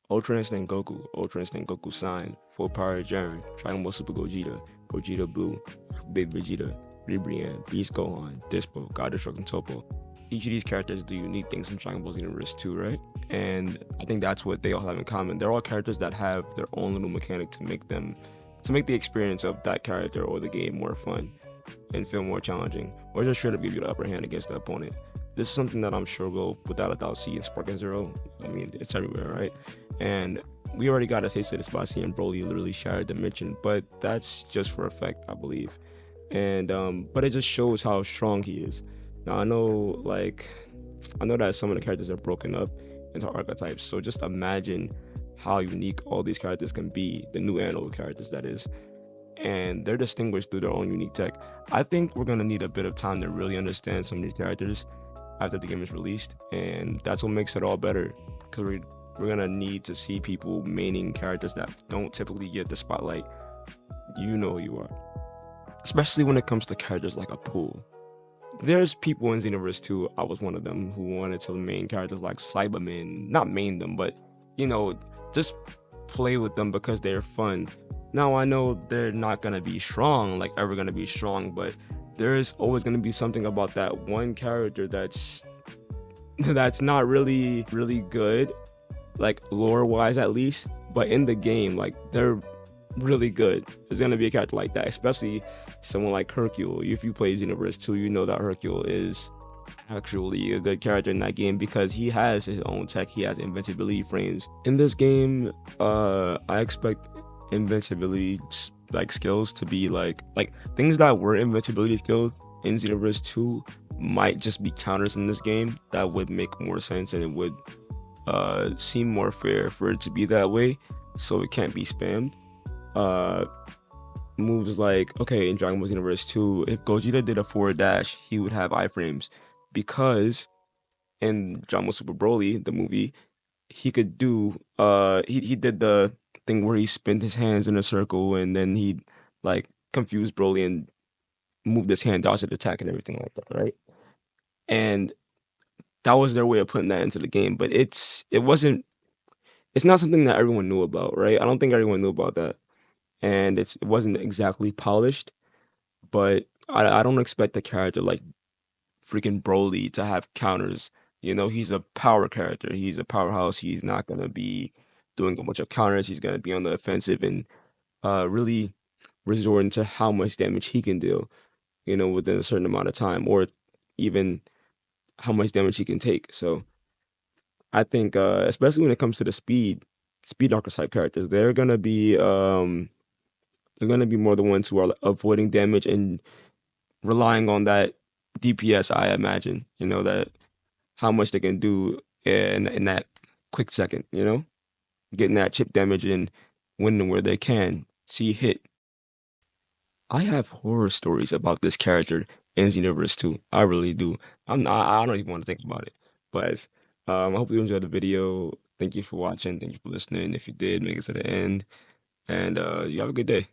Ultra Instinct Goku, Ultra Instinct Goku Sign, Full Power Jiren, Dragon Ball Super Gogeta, Gogeta Blue, Big Vegeta, Ribrianne, Beast Gohan, Dispo, God Destruction Topo. Each of these characters do unique things in Dragon Ball Xenoverse 2, right? And I think that's what they all have in common. They're all characters that have their own little mechanic to make the experience of that character or the game more fun and feel more challenging, or just try to give you the upper hand against the opponent. This is something that I'm sure we'll without a doubt see in Sparking Zero. I mean, it's everywhere, right? And we already got a taste of this by seeing Broly literally shatter dimension, but that's just for effect, I believe. And but it just shows how strong he is. Now I know that some of the characters are broken up into archetypes, so just imagine how unique all these characters can be, the new animal characters that is, and they're distinguished through their own unique tech. I think we're gonna need a bit of time to really understand some of these characters after the game is released, and that's what makes it all better. Because we're gonna need to see people maining characters that don't typically get the spotlight. You know who you are, especially when it comes to characters like a pool. There's people in Xenoverse 2, I was one of them, who wanted to main characters like Cybermen, not main them, but just play with them because they're fun. Now I know they're not gonna be strong, like ever gonna be strong, but there's always gonna be something about that one character that's not really good, like lore wise at least, but in the game, like they're really good. There's gonna be a character like that, especially someone like Hercule. If you play Xenoverse 2, you know that Hercule is actually a good character in that game because he has his own tech. He has invincibility frames. In this game, I expect invincibility like skills to be like things that were invincibility skills in Xenoverse 2 might just be counters in this game. That would make more sense and it would seem more fair for it to be that way, so it can't be spammed. Uh, Moves like, okay, in Dragon Ball Xenoverse 2, if Gogeta did a forward dash, he would have iframes because in Dragon Ball Super Broly, the movie, he could do he did the thing where he spun his hands in a circle and then he like confused Broly and moved his hand, dodged the attack and everything like that, right? And that was their way of putting that into the game, but it's not something that everyone knew about, right? I don't think everyone knew about that. And it wasn't exactly polished, but I don't expect a character like freaking Broly to have counters. He's a power character. He's a powerhouse. He's not gonna be doing a bunch of counters. He's gonna be on the offensive and really resorting to how much damage he can deal, within a certain amount of time, or even how much damage he can take. So I think, especially when it comes to the speed archetype characters, they're gonna be more the ones who are avoiding damage and relying on that DPS, I imagine, that how much they can do in that quick second, getting that chip damage and winning where they can. See hit. I have horror stories about this character in Xenoverse 2. I really do. I don't even want to think about it. But I hope you enjoyed the video. Thank you for watching. Thank you for listening. If you did, make it to the end. And you have a good day.